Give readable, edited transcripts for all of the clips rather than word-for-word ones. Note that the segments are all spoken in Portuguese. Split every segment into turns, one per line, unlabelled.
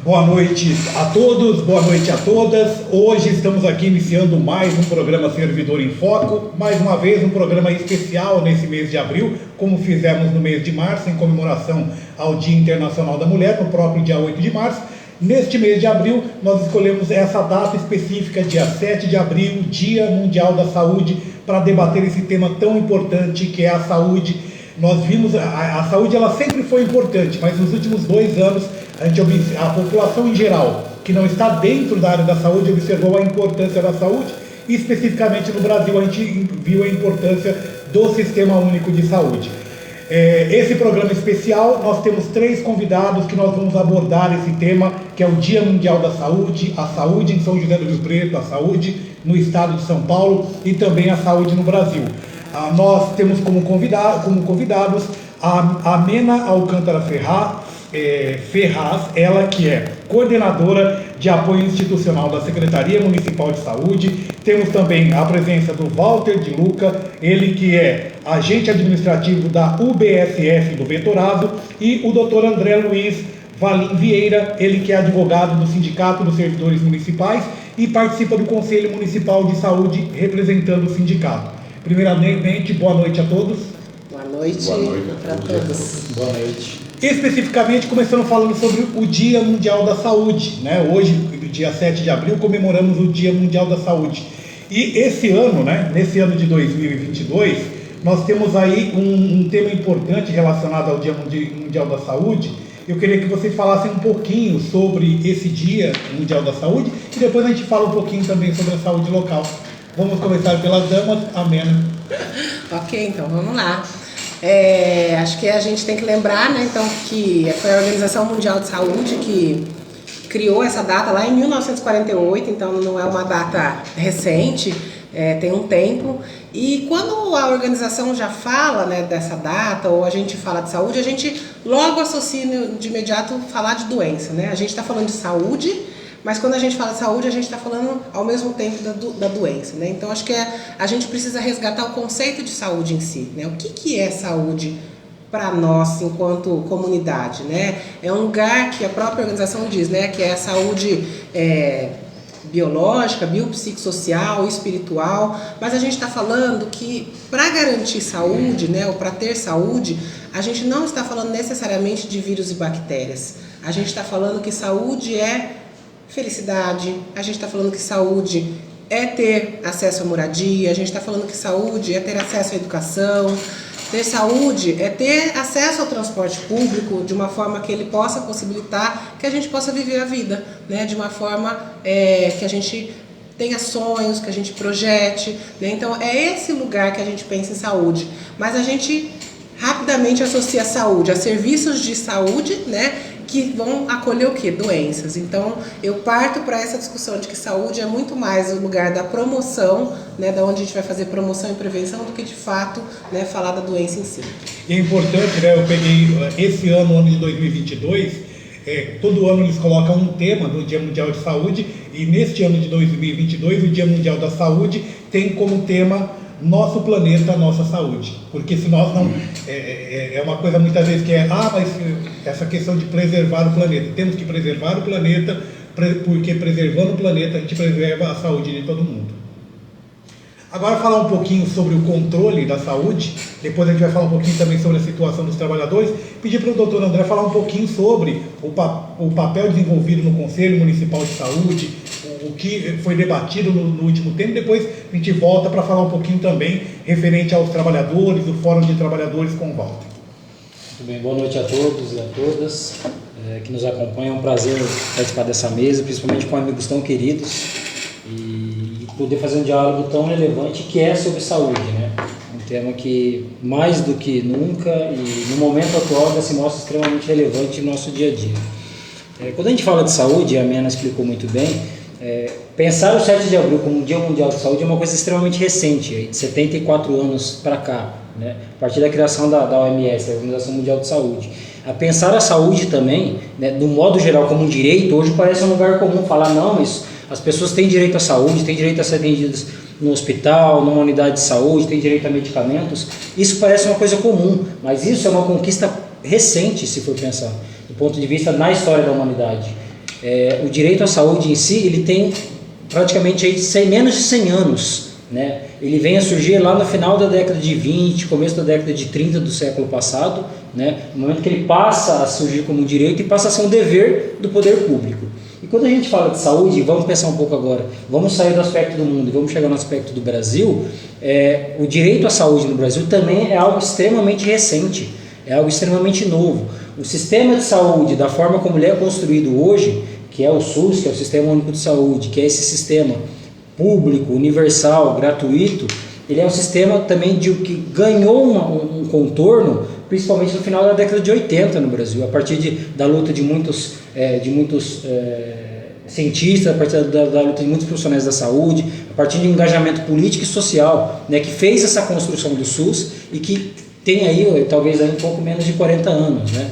Boa noite a todos, boa noite a todas. Hoje estamos aqui iniciando mais um programa Servidor em Foco, mais uma vez um programa especial nesse mês de abril, como fizemos no mês de março, em comemoração ao Dia Internacional da Mulher, no próprio dia 8 de março. Neste mês de abril, nós escolhemos essa data específica, dia 7 de abril, Dia Mundial da Saúde, para debater esse tema tão importante que é a saúde. Nós vimos, a saúde ela sempre foi importante, mas nos últimos 2 anos, a população em geral, que não está dentro da área da saúde, observou a importância da saúde, e especificamente no Brasil a gente viu a importância do Sistema Único de Saúde. Esse programa especial, nós temos 3 convidados que nós vamos abordar esse tema, que é o Dia Mundial da Saúde, a saúde em São José do Rio Preto, a saúde no estado de São Paulo e também a saúde no Brasil. Nós temos como convidados a Mena Alcântara Ferraz, ela que é coordenadora de apoio institucional da Secretaria Municipal de Saúde. Temos também a presença do Walter de Luca, ele que é agente administrativo da UBSF do Vetorazo, e o Dr. André Luiz Valim Vieira, ele que é advogado do Sindicato dos Servidores Municipais e participa do Conselho Municipal de Saúde representando o sindicato. Primeiramente, boa noite a todos.
Boa noite para todos.
Boa noite.
Especificamente, começando falando sobre o Dia Mundial da Saúde, né? Hoje, dia 7 de abril, comemoramos o Dia Mundial da Saúde. E esse ano, né, nesse ano de 2022, nós temos aí um tema importante relacionado ao Dia Mundial da Saúde. Eu queria que vocês falassem um pouquinho sobre esse Dia Mundial da Saúde e depois a gente fala um pouquinho também sobre a saúde local. Vamos começar pelas damas, a Mena.
Ok, então vamos lá. Acho que a gente tem que lembrar, né, então, que foi a Organização Mundial de Saúde que criou essa data lá em 1948, então não é uma data recente, tem um tempo. E quando a organização já fala, né, dessa data, ou a gente fala de saúde, a gente logo associa de imediato falar de doença, né? A gente está falando de saúde, mas quando a gente fala de saúde, a gente está falando ao mesmo tempo da doença, né? Então, acho que a gente precisa resgatar o conceito de saúde em si, né? O que é saúde para nós, enquanto comunidade, né? É um lugar que a própria organização diz, né? Que é a saúde biológica, biopsicossocial, espiritual, mas a gente está falando que para garantir saúde, né? Ou para ter saúde, a gente não está falando necessariamente de vírus e bactérias. A gente está falando que saúde é felicidade, a gente está falando que saúde é ter acesso à moradia, a gente está falando que saúde é ter acesso à educação, ter saúde é ter acesso ao transporte público de uma forma que ele possa possibilitar que a gente possa viver a vida, né? De uma forma que a gente tenha sonhos, que a gente projete, né? Então é esse lugar que a gente pensa em saúde, mas a gente rapidamente associa a saúde a serviços de saúde, né? Que vão acolher o quê? Doenças. Então, eu parto para essa discussão de que saúde é muito mais o lugar da promoção, né, da onde a gente vai fazer promoção e prevenção, do que de fato, né, falar da doença em si.
E é importante, né, eu peguei esse ano de 2022, todo ano eles colocam um tema do Dia Mundial de Saúde, e neste ano de 2022, o Dia Mundial da Saúde tem como tema nosso planeta, nossa saúde, porque se nós não, é uma coisa muitas vezes que mas essa questão de preservar o planeta, temos que preservar o planeta, porque preservando o planeta a gente preserva a saúde de todo mundo. Agora falar um pouquinho sobre o controle da saúde, depois a gente vai falar um pouquinho também sobre a situação dos trabalhadores, pedir para o doutor André falar um pouquinho sobre o papel desenvolvido no Conselho Municipal de Saúde, o que foi debatido no último tempo, depois a gente volta para falar um pouquinho também referente aos trabalhadores, o Fórum de Trabalhadores com o Walter.
Muito bem, boa noite a todos e a todas que nos acompanham. É um prazer participar dessa mesa, principalmente com amigos tão queridos e poder fazer um diálogo tão relevante que é sobre saúde, né? Um tema que mais do que nunca e no momento atual já se mostra extremamente relevante no nosso dia a dia. Quando a gente fala de saúde, a Mena explicou muito bem, pensar o 7 de abril como um Dia Mundial de Saúde é uma coisa extremamente recente, de 74 anos para cá, né? A partir da criação da OMS, da Organização Mundial de Saúde. A pensar a saúde também, né, do modo geral como um direito, hoje parece um lugar comum falar, não, mas as pessoas têm direito à saúde, têm direito a ser atendidas no hospital, numa unidade de saúde, têm direito a medicamentos. Isso parece uma coisa comum, mas isso é uma conquista recente, se for pensar, do ponto de vista na história da humanidade. O direito à saúde em si, ele tem praticamente aí menos de 100 anos, né? Ele vem a surgir lá no final da década de 20, começo da década de 30 do século passado, né? No momento que ele passa a surgir como um direito e passa a ser um dever do poder público. E quando a gente fala de saúde, vamos pensar um pouco agora, vamos sair do aspecto do mundo e vamos chegar no aspecto do Brasil, o direito à saúde no Brasil também é algo extremamente recente, é algo extremamente novo. O sistema de saúde, da forma como ele é construído hoje, que é o SUS, que é o Sistema Único de Saúde, que é esse sistema público, universal, gratuito, ele é um sistema também que ganhou um contorno, principalmente no final da década de 80 no Brasil, a partir da luta de muitos cientistas, a partir da luta de muitos profissionais da saúde, a partir de um engajamento político e social, né, que fez essa construção do SUS e que tem aí talvez aí um pouco menos de 40 anos, né?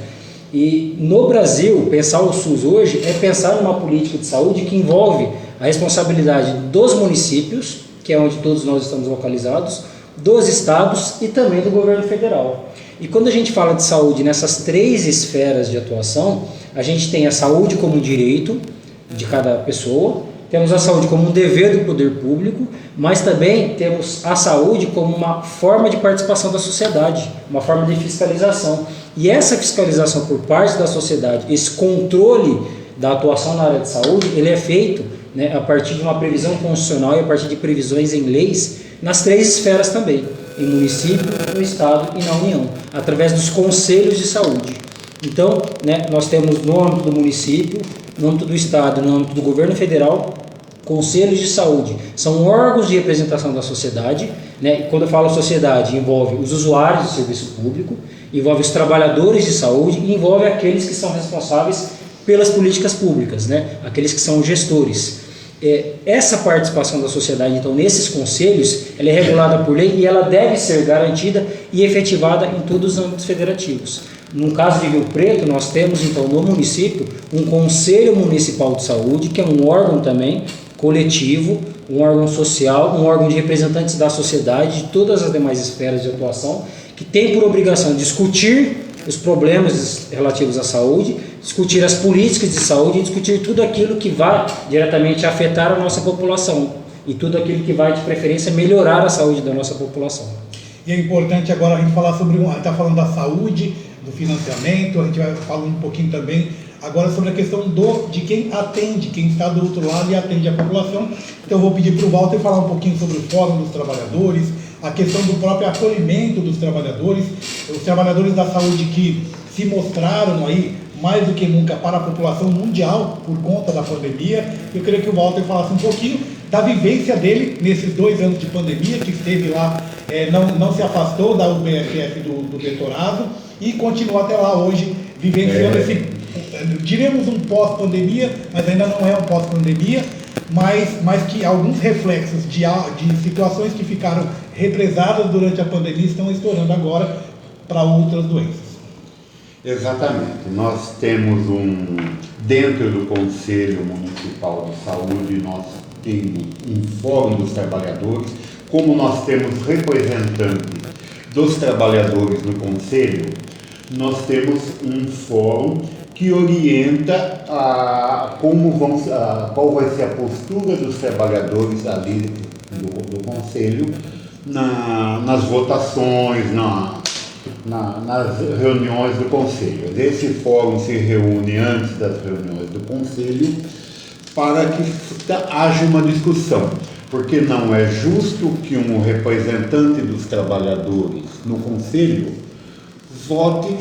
E no Brasil, pensar o SUS hoje é pensar numa política de saúde que envolve a responsabilidade dos municípios, que é onde todos nós estamos localizados, dos estados e também do governo federal. E quando a gente fala de saúde nessas 3 esferas de atuação, a gente tem a saúde como um direito de cada pessoa, temos a saúde como um dever do poder público, mas também temos a saúde como uma forma de participação da sociedade, uma forma de fiscalização. E essa fiscalização por parte da sociedade, esse controle da atuação na área de saúde, ele é feito, né, a partir de uma previsão constitucional e a partir de previsões em leis nas 3 esferas também, em município, no estado e na União, através dos conselhos de saúde. Então, né, nós temos no âmbito do município, no âmbito do estado, no âmbito do governo federal, conselhos de saúde. São órgãos de representação da sociedade, né? E quando eu falo sociedade, envolve os usuários do serviço público, envolve os trabalhadores de saúde e envolve aqueles que são responsáveis pelas políticas públicas, né? Aqueles que são gestores. Essa participação da sociedade, então, nesses conselhos, ela é regulada por lei e ela deve ser garantida e efetivada em todos os âmbitos federativos. No caso de Rio Preto, nós temos, então, no município, um Conselho Municipal de Saúde, que é um órgão também coletivo, um órgão social, um órgão de representantes da sociedade, de todas as demais esferas de atuação, que tem por obrigação discutir os problemas relativos à saúde, discutir as políticas de saúde e discutir tudo aquilo que vai diretamente afetar a nossa população e tudo aquilo que vai, de preferência, melhorar a saúde da nossa população.
E é importante agora a gente falar sobre, está falando da saúde, do financiamento, a gente vai falar um pouquinho também agora sobre a questão de quem atende, quem está do outro lado e atende a população. Então eu vou pedir para o Walter falar um pouquinho sobre o Fórum dos Trabalhadores, a questão do próprio acolhimento dos trabalhadores, os trabalhadores da saúde que se mostraram aí mais do que nunca para a população mundial por conta da pandemia. Eu queria que o Walter falasse um pouquinho da vivência dele nesses 2 anos de pandemia, que esteve lá, não se afastou da UBFF do doutorado e continua até lá hoje, vivenciando diremos um pós-pandemia, mas ainda não é um pós-pandemia, mas que alguns reflexos de situações que ficaram represadas durante a pandemia estão estourando agora para outras doenças.
Exatamente. Nós temos dentro do Conselho Municipal de Saúde, nós temos um Fórum dos Trabalhadores. Como nós temos representantes dos trabalhadores no Conselho, nós temos um fórum que orienta qual vai ser a postura dos trabalhadores ali do Conselho nas votações, nas reuniões do Conselho. Esse fórum se reúne antes das reuniões do Conselho para que haja uma discussão, porque não é justo que um representante dos trabalhadores no Conselho vote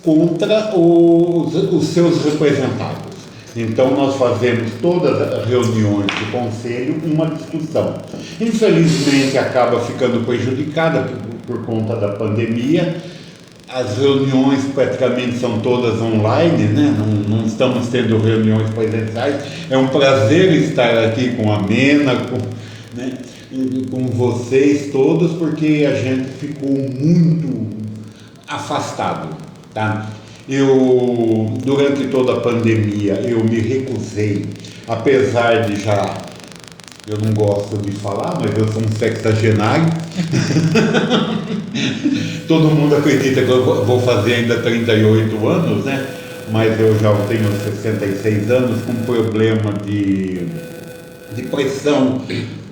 contra os seus representados. Então nós fazemos todas as reuniões do Conselho uma discussão. Infelizmente acaba ficando prejudicada por conta da pandemia. As reuniões praticamente são todas online, né? Não estamos tendo reuniões presenciais. É um prazer estar aqui com a Mena, com vocês todos, porque a gente ficou muito afastado, tá? Durante toda a pandemia, eu me recusei, apesar de eu não gosto de falar, mas eu sou um sexagenário. Todo mundo acredita que eu vou fazer ainda 38 anos, né? mas eu já tenho 66 anos com problema de pressão,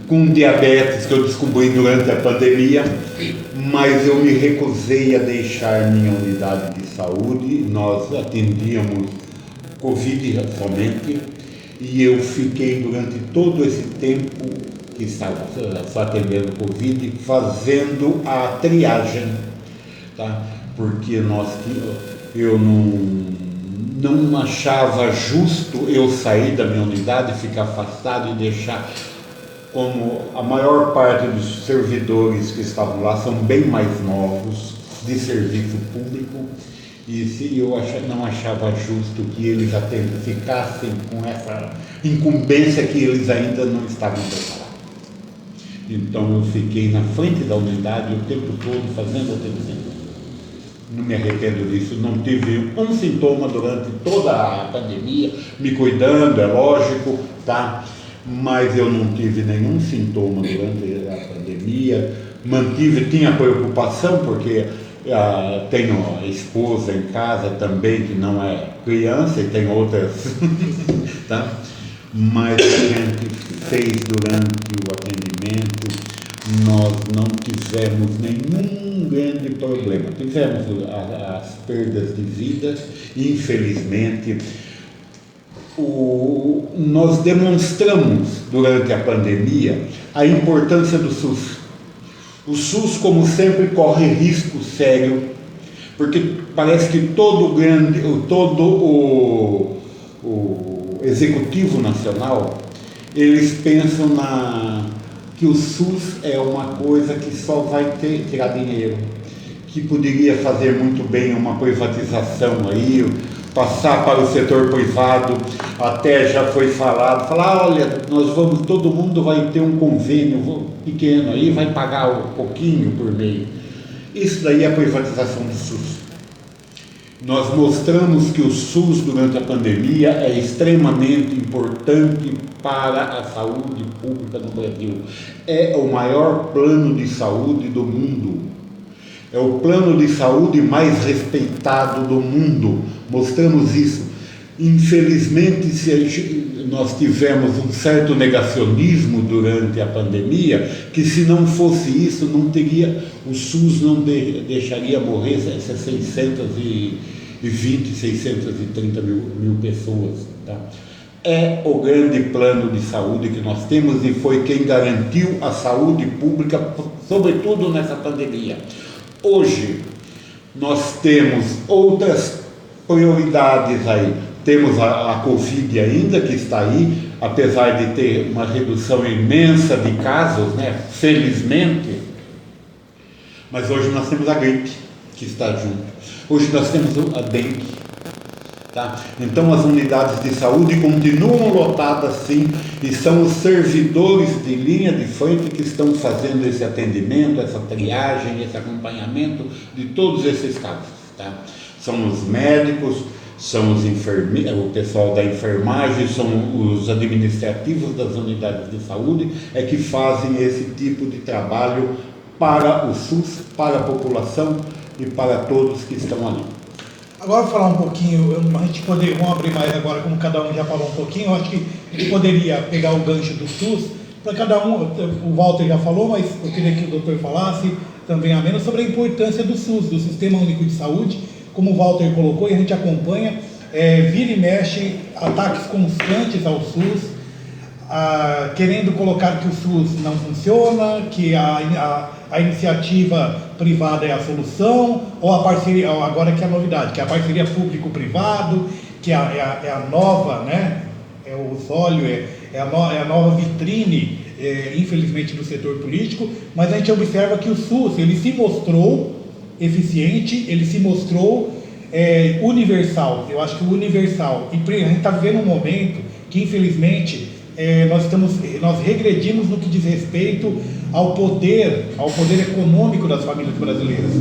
com diabetes que eu descobri durante a pandemia, mas eu me recusei a deixar minha unidade de saúde. Nós atendíamos Covid somente e eu fiquei durante todo esse tempo que estava só atendendo Covid, fazendo a triagem, tá? Porque eu não achava justo eu sair da minha unidade, ficar afastado e deixar, como a maior parte dos servidores que estavam lá são bem mais novos, de serviço público, e se eu não achava justo que eles até ficassem com essa incumbência que eles ainda não estavam preparados. Então eu fiquei na frente da unidade o tempo todo fazendo atendimento. Não me arrependo disso, não tive um sintoma durante toda a pandemia, me cuidando, é lógico, tá? Mas eu não tive nenhum sintoma durante a pandemia, tinha preocupação porque tenho a esposa em casa também, que não é criança, e tem outras, tá? Mas a gente fez durante o atendimento, nós não tivemos nenhum grande problema. Tivemos as perdas de vidas, infelizmente. Nós demonstramos durante a pandemia a importância do SUS. O SUS, como sempre, corre risco sério, porque parece que todo o Executivo Nacional, eles pensam que o SUS é uma coisa que só vai tirar dinheiro, que poderia fazer muito bem uma privatização aí, passar para o setor privado. Até já foi falar, olha, todo mundo vai ter um convênio pequeno aí, vai pagar um pouquinho por mês. Isso daí é a privatização do SUS. Nós mostramos que o SUS durante a pandemia é extremamente importante para a saúde pública no Brasil. É o maior plano de saúde do mundo. É o plano de saúde mais respeitado do mundo. Mostramos isso. Infelizmente, nós tivemos um certo negacionismo durante a pandemia, que se não fosse isso, o SUS não deixaria morrer 620, 630 mil pessoas. Tá? É o grande plano de saúde que nós temos e foi quem garantiu a saúde pública, sobretudo nessa pandemia. Hoje, nós temos outras prioridades aí. Temos a Covid ainda, que está aí, apesar de ter uma redução imensa de casos, né? Felizmente. Mas hoje nós temos a gripe, que está junto. Hoje nós temos a dengue. Tá? Então as unidades de saúde continuam lotadas sim, e são os servidores de linha de frente que estão fazendo esse atendimento, essa triagem, esse acompanhamento de todos esses casos. Tá? São os médicos, são os enfermeiros, o pessoal da enfermagem, são os administrativos das unidades de saúde, é que fazem esse tipo de trabalho para o SUS, para a população e para todos que estão ali.
Agora falar um pouquinho, a gente vamos abrir mais agora, como cada um já falou um pouquinho, eu acho que a gente poderia pegar o gancho do SUS, para cada um, o Walter já falou, mas eu queria que o doutor falasse também a menos sobre a importância do SUS, do Sistema Único de Saúde, como o Walter colocou, e a gente acompanha, vira e mexe, ataques constantes ao SUS, querendo colocar que o SUS não funciona, que a iniciativa privada é a solução, ou a parceria, agora que é a novidade, que é a parceria público-privado, que é a nova, né? É o óleo, é a nova vitrine, infelizmente, do setor político, mas a gente observa que o SUS, ele se mostrou eficiente, ele se mostrou universal. Eu acho que o universal, e a gente está vivendo um momento que, infelizmente, nós regredimos no que diz respeito ao poder econômico das famílias brasileiras.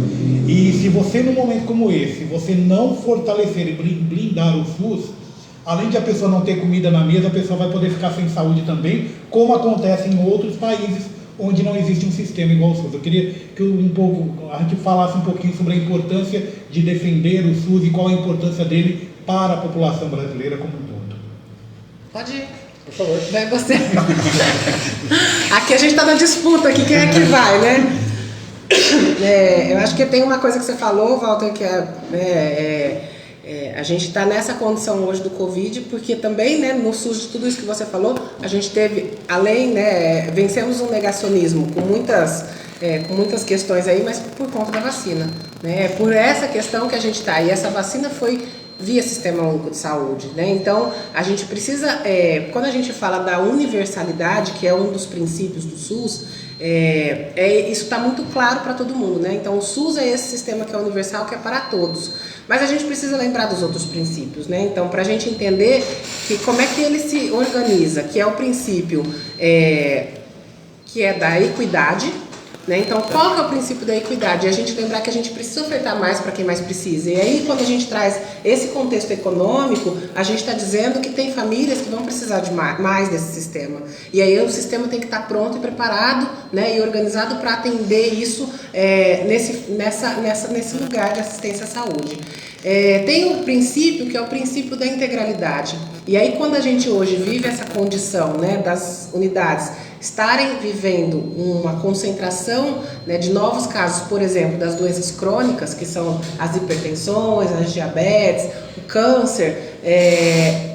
E se você, num momento como esse, você não fortalecer e blindar o SUS, além de a pessoa não ter comida na mesa, a pessoa vai poder ficar sem saúde também, como acontece em outros países onde não existe um sistema igual ao SUS. Eu queria que a gente falasse um pouquinho sobre a importância de defender o SUS e qual a importância dele para a população brasileira como um todo?
Pode ir.
Por favor.
Vai você. Aqui a gente está na disputa, aqui quem é que vai, né? Eu acho que tem uma coisa que você falou, Walter, que a gente está nessa condição hoje do Covid, porque também, né, no SUS de tudo isso que você falou, a gente teve, além, né, vencemos um negacionismo com muitas questões aí, mas por conta da vacina, né? Por essa questão que a gente está, e essa vacina foi via Sistema Único de Saúde, né? Então, a gente precisa, quando a gente fala da universalidade, que é um dos princípios do SUS, isso está muito claro para todo mundo, né? Então, o SUS é esse sistema que é universal, que é para todos. Mas a gente precisa lembrar dos outros princípios, né? Então, para a gente entender que como é que ele se organiza, que é o princípio que é da equidade, né? Então, qual que é o princípio da equidade? É a gente lembrar que a gente precisa ofertar mais para quem mais precisa. E aí, quando a gente traz esse contexto econômico, a gente está dizendo que tem famílias que vão precisar de mais desse sistema. E aí o sistema tem que estar pronto e preparado, né, e organizado para atender isso nesse lugar de assistência à saúde. Tem um princípio que é o princípio da integralidade. E aí, quando a gente hoje vive essa condição, né, das unidades estarem vivendo uma concentração, né, de novos casos, por exemplo, das doenças crônicas, que são as hipertensões, as diabetes, o câncer,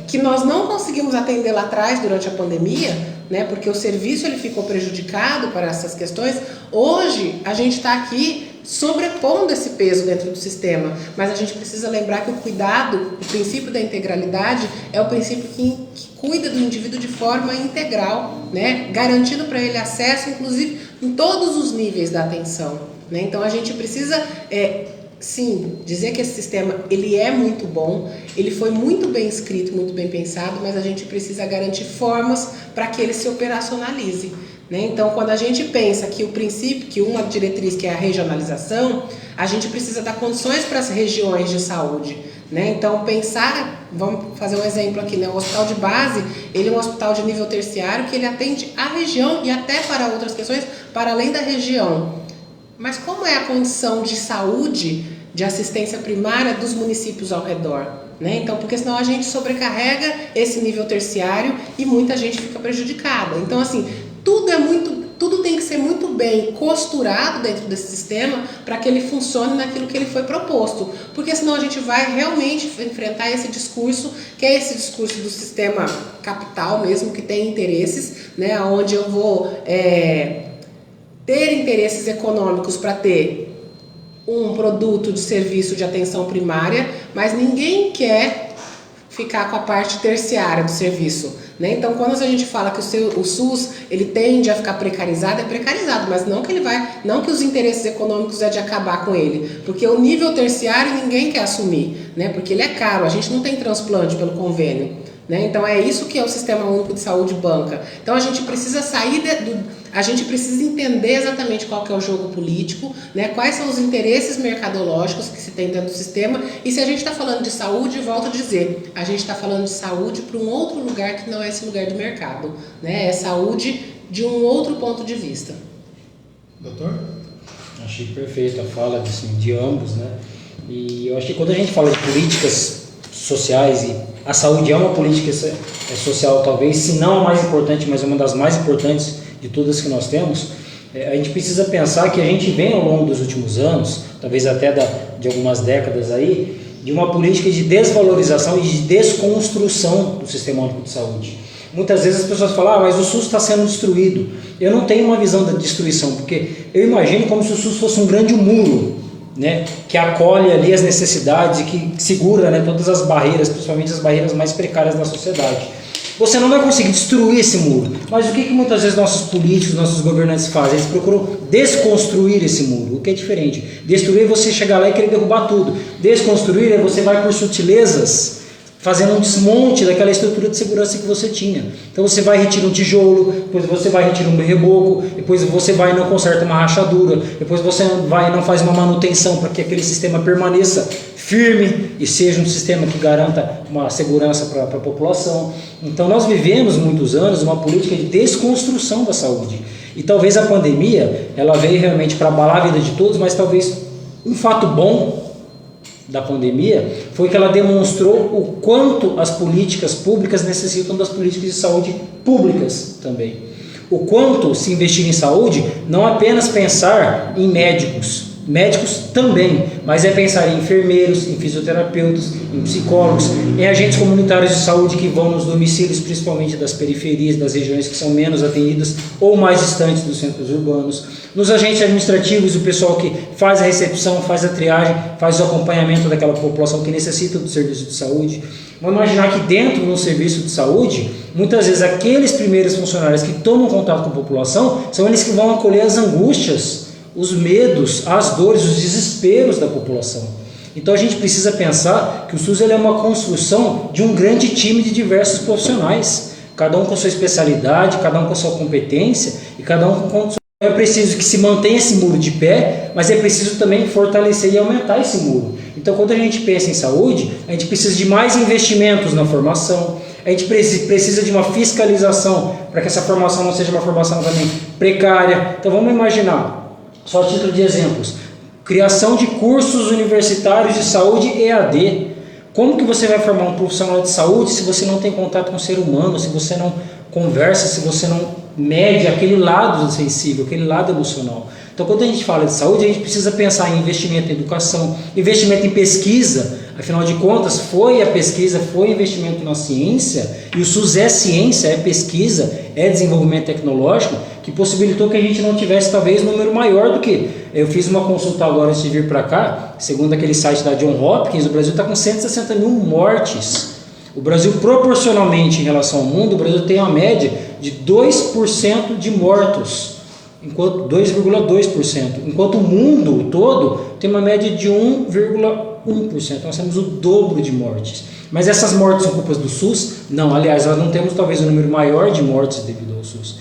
que nós não conseguimos atender lá atrás durante a pandemia, né, porque o serviço ele ficou prejudicado para essas questões. Hoje a gente está aqui sobrepondo esse peso dentro do sistema, mas a gente precisa lembrar que o cuidado, o princípio da integralidade é o princípio que cuida do indivíduo de forma integral, né, garantindo para ele acesso, inclusive, em todos os níveis da atenção, né? Então a gente precisa, sim, dizer que esse sistema ele é muito bom, ele foi muito bem escrito, muito bem pensado, mas a gente precisa garantir formas para que ele se operacionalize, né? Então, quando a gente pensa que o princípio, que uma diretriz que é a regionalização, a gente precisa dar condições para as regiões de saúde, né? Então, pensar, vamos fazer um exemplo aqui, né? O hospital de base, ele é um hospital de nível terciário que ele atende a região e até para outras questões, para além da região. Mas como é a condição de saúde, de assistência primária dos municípios ao redor, né? Então, porque senão a gente sobrecarrega esse nível terciário e muita gente fica prejudicada. Então, assim, tudo tem que ser muito bem costurado dentro desse sistema para que ele funcione naquilo que ele foi proposto. Porque senão a gente vai realmente enfrentar esse discurso, que é esse discurso do sistema capital mesmo, que tem interesses, né? Onde eu vou ter interesses econômicos para ter um produto de serviço de atenção primária, mas ninguém quer ficar com a parte terciária do serviço, né? Então, quando a gente fala que o SUS ele tende a ficar precarizado, é precarizado, mas não que os interesses econômicos é de acabar com ele, porque o nível terciário ninguém quer assumir, né? Porque ele é caro, a gente não tem transplante pelo convênio, né? Então é isso que é o Sistema Único de Saúde banca. Então a gente precisa a gente precisa entender exatamente qual que é o jogo político, né? Quais são os interesses mercadológicos que se tem dentro do sistema, e se a gente está falando de saúde, volto a dizer, a gente está falando de saúde para um outro lugar que não é esse lugar do mercado, né? É saúde de um outro ponto de vista.
Doutor?
Achei perfeita a fala de ambos, né? E eu acho que quando a gente fala de políticas sociais, e a saúde é uma política social, talvez, se não a mais importante, mas uma das mais importantes de todas que nós temos, a gente precisa pensar que a gente vem ao longo dos últimos anos, talvez até de algumas décadas aí, de uma política de desvalorização e de desconstrução do Sistema Único de Saúde. Muitas vezes as pessoas falam, mas o SUS está sendo destruído. Eu não tenho uma visão da destruição, porque eu imagino como se o SUS fosse um grande muro, né, que acolhe ali as necessidades e que segura, né, todas as barreiras, principalmente as barreiras mais precárias da sociedade. Você não vai conseguir destruir esse muro, mas o que muitas vezes nossos políticos, nossos governantes fazem? Eles procuram desconstruir esse muro, o que é diferente. Destruir é você chegar lá e querer derrubar tudo. Desconstruir é você vai por sutilezas, fazendo um desmonte daquela estrutura de segurança que você tinha. Então você vai retirar um tijolo, depois você vai retirar um reboco, depois você vai e não conserta uma rachadura, depois você vai e não faz uma manutenção para que aquele sistema permaneça firme e seja um sistema que garanta uma segurança para a população. Então nós vivemos muitos anos uma política de desconstrução da saúde. E talvez a pandemia, ela veio realmente para abalar a vida de todos, mas talvez um fato bom da pandemia foi que ela demonstrou o quanto as políticas públicas necessitam das políticas de saúde públicas também. O quanto se investir em saúde não apenas pensar em médicos também, mas é pensar em enfermeiros, em fisioterapeutas, em psicólogos, em agentes comunitários de saúde que vão nos domicílios, principalmente das periferias, das regiões que são menos atendidas ou mais distantes dos centros urbanos, nos agentes administrativos, o pessoal que faz a recepção, faz a triagem, faz o acompanhamento daquela população que necessita do serviço de saúde. Vamos imaginar que dentro de um serviço de saúde, muitas vezes aqueles primeiros funcionários que tomam contato com a população são eles que vão acolher as angústias, os medos, as dores, os desesperos da população. Então a gente precisa pensar que o SUS ele é uma construção de um grande time de diversos profissionais, cada um com sua especialidade, cada um com sua competência e cada um com condições. É preciso que se mantenha esse muro de pé, mas é preciso também fortalecer e aumentar esse muro. Então quando a gente pensa em saúde, a gente precisa de mais investimentos na formação, a gente precisa de uma fiscalização para que essa formação não seja uma formação também precária. Então vamos imaginar, só a título de exemplos, criação de cursos universitários de saúde EAD. Como que você vai formar um profissional de saúde se você não tem contato com o ser humano, se você não conversa, se você não mede aquele lado sensível, aquele lado emocional? Então quando a gente fala de saúde, a gente precisa pensar em investimento em educação, investimento em pesquisa. Afinal de contas, foi a pesquisa, foi investimento na ciência, e o SUS é ciência, é pesquisa, é desenvolvimento tecnológico, que possibilitou que a gente não tivesse talvez número maior do que... Eu fiz uma consulta agora antes de vir para cá, segundo aquele site da John Hopkins, o Brasil está com 160 mil mortes. O Brasil, proporcionalmente em relação ao mundo, o Brasil tem uma média de 2% de mortos, 2,2%, enquanto o mundo todo tem uma média de 1,1%. Nós temos o dobro de mortes. Mas essas mortes são culpas do SUS? Não, aliás, nós não temos talvez um número maior de mortes devido ao SUS.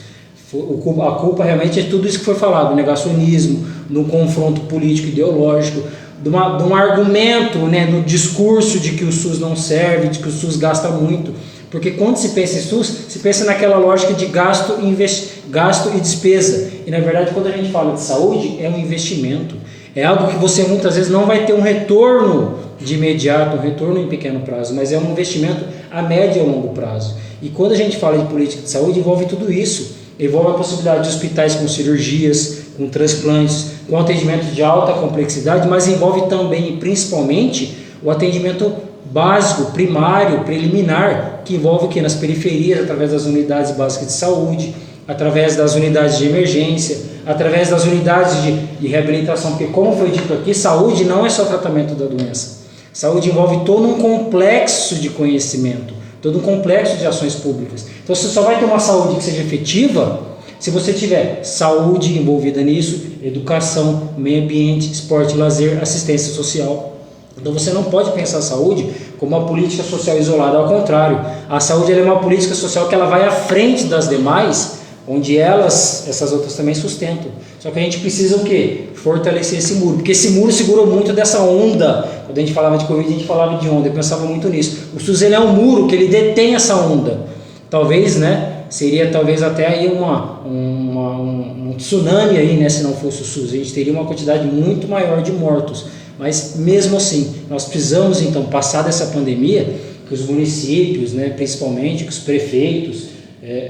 A culpa realmente é tudo isso que foi falado, o negacionismo, no confronto político ideológico, de um argumento, né, no discurso de que o SUS não serve, de que o SUS gasta muito. Porque quando se pensa em SUS, se pensa naquela lógica de gasto e despesa. E na verdade, quando a gente fala de saúde, é um investimento. É algo que você muitas vezes não vai ter um retorno de imediato, um retorno em pequeno prazo, mas é um investimento a médio e a longo prazo. E quando a gente fala de política de saúde, envolve tudo isso. Envolve a possibilidade de hospitais com cirurgias, com transplantes, com atendimento de alta complexidade, mas envolve também e principalmente o atendimento básico, primário, preliminar, que envolve aqui nas periferias, através das unidades básicas de saúde, através das unidades de emergência, através das unidades de reabilitação, porque como foi dito aqui, saúde não é só tratamento da doença. Saúde envolve todo um complexo de conhecimento, todo um complexo de ações públicas. Então você só vai ter uma saúde que seja efetiva se você tiver saúde envolvida nisso, educação, meio ambiente, esporte, lazer, assistência social. Então você não pode pensar a saúde como uma política social isolada, ao contrário. A saúde é uma política social que ela vai à frente das demais, onde essas outras também sustentam. Só que a gente precisa o quê? Fortalecer esse muro, porque esse muro segurou muito dessa onda. Quando a gente falava de Covid, a gente falava de onda, eu pensava muito nisso. O SUS ele é um muro que ele detém essa onda. Talvez, né, seria talvez até aí um tsunami aí, né, se não fosse o SUS. A gente teria uma quantidade muito maior de mortos. Mas mesmo assim, nós precisamos então passar dessa pandemia, que os municípios, né, principalmente, que os prefeitos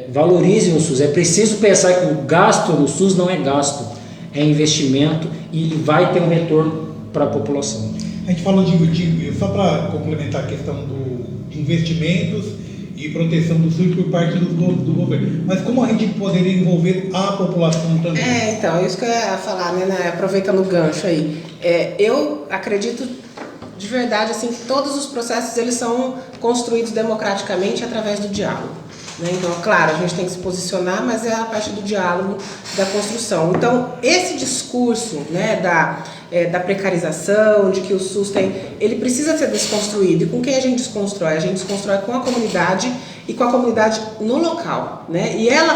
valorizem o SUS. É preciso pensar que o gasto no SUS não é gasto, é investimento e ele vai ter um retorno para a população.
A gente falou só para complementar a questão de investimentos e proteção do SUS por parte do governo. Mas como a gente poderia envolver a população também?
Então, isso que eu ia falar, né, aproveitando o gancho aí. Eu acredito de verdade assim, que todos os processos eles são construídos democraticamente através do diálogo. Então, claro, a gente tem que se posicionar, mas é a parte do diálogo, da construção. Então, esse discurso, né, da precarização, de que o SUS ele precisa ser desconstruído. E com quem a gente desconstrói? A gente desconstrói com a comunidade e com a comunidade no local, né? E ela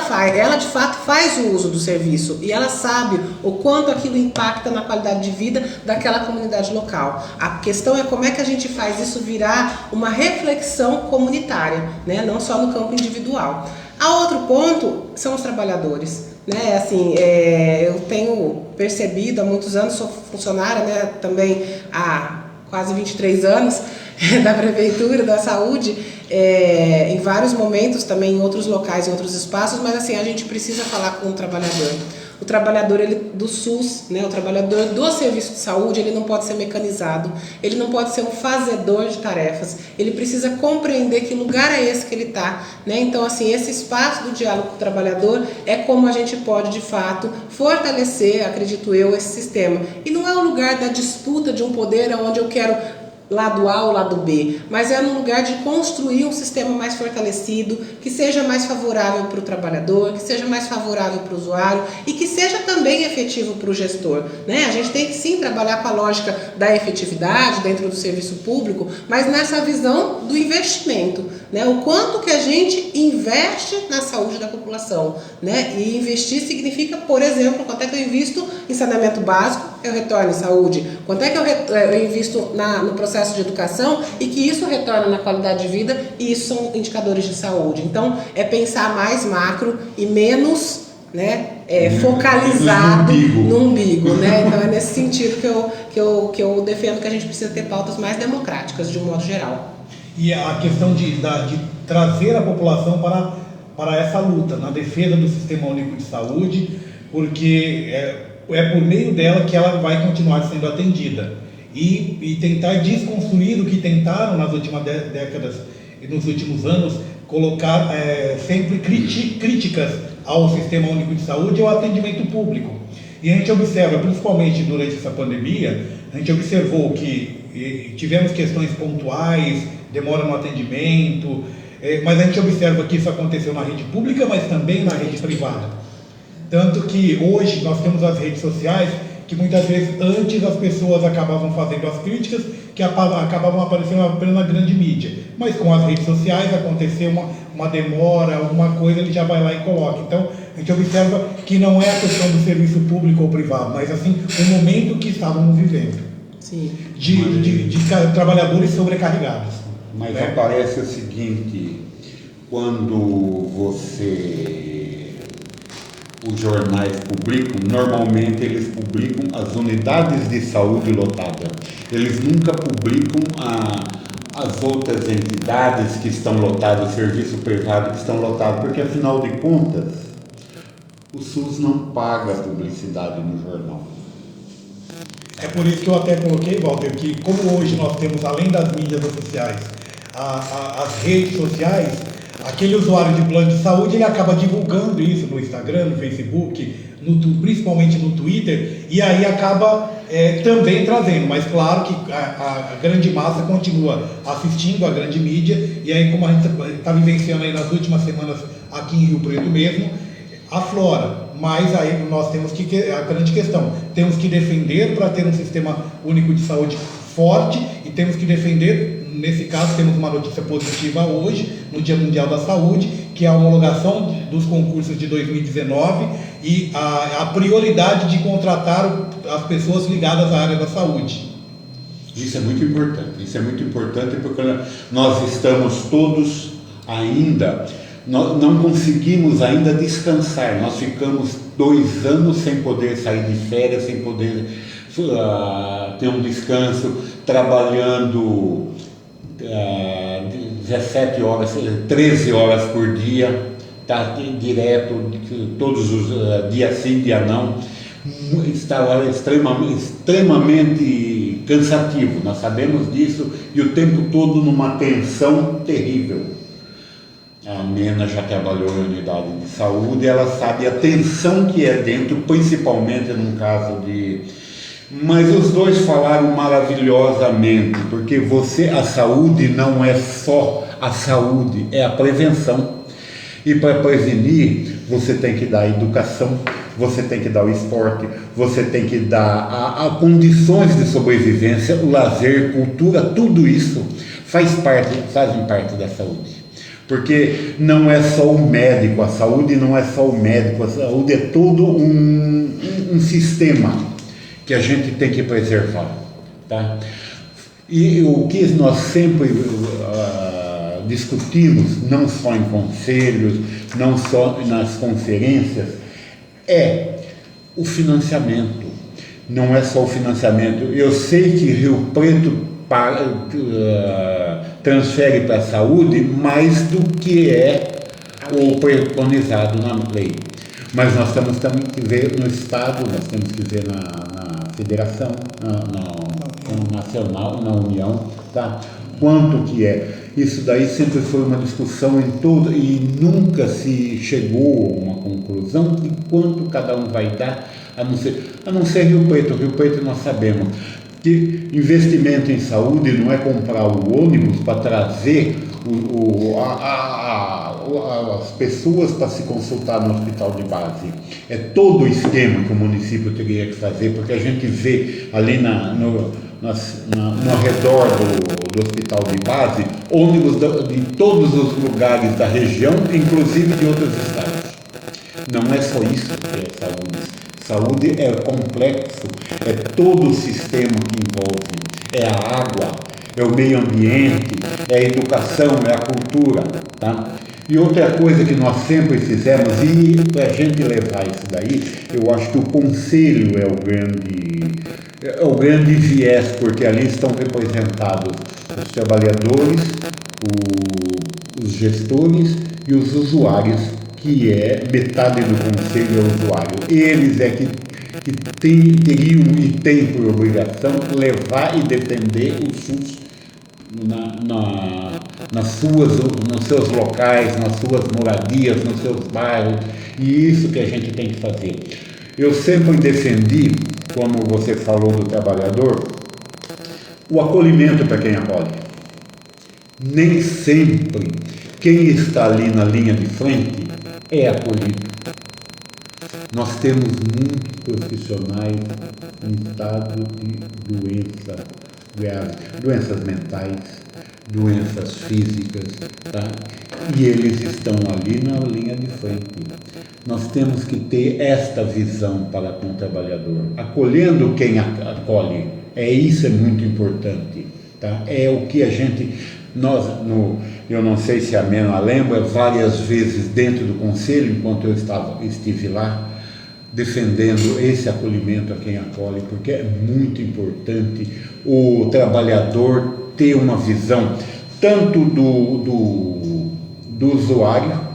de fato faz o uso do serviço e ela sabe o quanto aquilo impacta na qualidade de vida daquela comunidade local. A questão é como é que a gente faz isso virar uma reflexão comunitária, né? Não só no campo individual. A outro ponto são os trabalhadores. Né, assim, eu tenho percebido há muitos anos, sou funcionária, né, também há quase 23 anos da Prefeitura da Saúde, em vários momentos também em outros locais, em outros espaços, mas assim, a gente precisa falar com o trabalhador. O trabalhador do SUS, né, o trabalhador do serviço de saúde, ele não pode ser mecanizado, ele não pode ser um fazedor de tarefas, ele precisa compreender que lugar é esse que ele está, né? Então, assim, esse espaço do diálogo com o trabalhador é como a gente pode, de fato, fortalecer, acredito eu, esse sistema. E não é o lugar da disputa de um poder onde eu quero lado A ou lado B, mas é no lugar de construir um sistema mais fortalecido, que seja mais favorável para o trabalhador, que seja mais favorável para o usuário e que seja também efetivo para o gestor, né? A gente tem que sim trabalhar com a lógica da efetividade dentro do serviço público, mas nessa visão do investimento, né? O quanto que a gente investe na saúde da população, né? E investir significa, por exemplo, quanto é que eu invisto em saneamento básico, eu retorno em saúde, quanto é que eu invisto no processo de educação e que isso retorna na qualidade de vida, e isso são indicadores de saúde. Então, é pensar mais macro e menos, né, focalizado no umbigo, né? Então, é nesse sentido que eu defendo que a gente precisa ter pautas mais democráticas, de um modo geral.
E a questão de trazer a população para essa luta, na defesa do Sistema Único de Saúde, porque é por meio dela que ela vai continuar sendo atendida. E tentar desconstruir o que tentaram nas últimas décadas e nos últimos anos, colocar sempre críticas ao Sistema Único de Saúde e ao atendimento público. E a gente observa, principalmente durante essa pandemia, a gente observou que tivemos questões pontuais, demora no atendimento, mas a gente observa que isso aconteceu na rede pública, mas também na rede privada. Tanto que hoje nós temos as redes sociais, que muitas vezes antes as pessoas acabavam fazendo as críticas, que acabavam aparecendo apenas na grande mídia. Mas com as redes sociais aconteceu uma demora, alguma coisa, ele já vai lá e coloca. Então, a gente observa que não é a questão do serviço público ou privado, mas assim, o momento que estávamos vivendo. Sim. De trabalhadores sobrecarregados.
Mas aparece o seguinte, quando os jornais publicam, normalmente eles publicam as unidades de saúde lotadas. Eles nunca publicam as outras entidades que estão lotadas, o serviço privado que estão lotados, porque afinal de contas, o SUS não paga publicidade no jornal.
É por isso que eu até coloquei, Walter, que como hoje nós temos, além das mídias oficiais, as redes sociais, aquele usuário de plano de saúde, ele acaba divulgando isso no Instagram, no Facebook, principalmente no Twitter, e aí acaba também trazendo, mas claro que a grande massa continua assistindo a grande mídia, e aí como a gente está vivenciando aí nas últimas semanas aqui em Rio Preto mesmo, aflora. Mas aí nós temos a grande questão, temos que defender para ter um sistema único de saúde forte, e temos que defender, nesse caso temos uma notícia positiva hoje, no Dia Mundial da Saúde, que é a homologação dos concursos de 2019 e a prioridade de contratar as pessoas ligadas à área da saúde.
Isso é muito importante porque nós estamos todos ainda, não conseguimos ainda descansar, nós ficamos 2 anos sem poder sair de férias, sem poder ter um descanso, trabalhando 17 horas, 13 horas por dia, tá direto, todos os dias sim, dia não, estava extremamente cansativo, nós sabemos disso, e o tempo todo numa tensão terrível. A Nena já trabalhou em unidade de saúde, ela sabe a tensão que é dentro, principalmente num caso de... Mas os dois falaram maravilhosamente, porque a saúde não é só a saúde, é a prevenção. E para prevenir, você tem que dar educação, você tem que dar o esporte, você tem que dar condições de sobrevivência, o lazer, cultura, tudo isso fazem parte da saúde. Porque não é só o médico, a saúde não é só o médico, a saúde é todo um sistema que a gente tem que preservar, tá? E o que nós sempre discutimos, não só em conselhos, não só nas conferências, é o financiamento. Não é só o financiamento. Eu sei que Rio Preto transfere para a saúde mais do que é o preconizado na lei. Mas nós temos também que ver no Estado, nós temos que ver na Federação, na Nacional, na União, tá? Quanto que é. Isso daí sempre foi uma discussão em todo, e nunca se chegou a uma conclusão de quanto cada um vai dar, a não ser Rio Preto. Rio Preto nós sabemos que investimento em saúde não é comprar o ônibus para trazer as pessoas para se consultar no hospital de base. É todo o esquema que o município teria que fazer, porque a gente vê ali no redor do hospital de base ônibus de todos os lugares da região, inclusive de outros estados. Não é só isso que é saúde. Saúde é complexo, é todo o sistema que envolve, é a água, é o meio ambiente, é a educação, é a cultura, tá? E outra coisa que nós sempre fizemos, e para a gente levar isso daí, eu acho que o conselho é o grande viés, porque ali estão representados os trabalhadores, os gestores e os usuários, que é metade do conselho é usuário. Eles é que teriam e têm por obrigação levar e defender o SUS nos seus locais, nas suas moradias, nos seus bairros, e isso que a gente tem que fazer. Eu sempre defendi, como você falou do trabalhador, o acolhimento para quem acolhe. Nem sempre quem está ali na linha de frente é acolhido. Nós temos muitos profissionais em estado de doença grave, doenças mentais, doenças físicas, tá? E eles estão ali na linha de frente. Nós temos que ter esta visão para com o trabalhador, acolhendo quem acolhe. Isso é muito importante, tá? É o que a gente... eu não sei se a Mena lembra, várias vezes dentro do conselho, enquanto eu estive lá, defendendo esse acolhimento a quem acolhe, porque é muito importante o trabalhador ter uma visão tanto do usuário.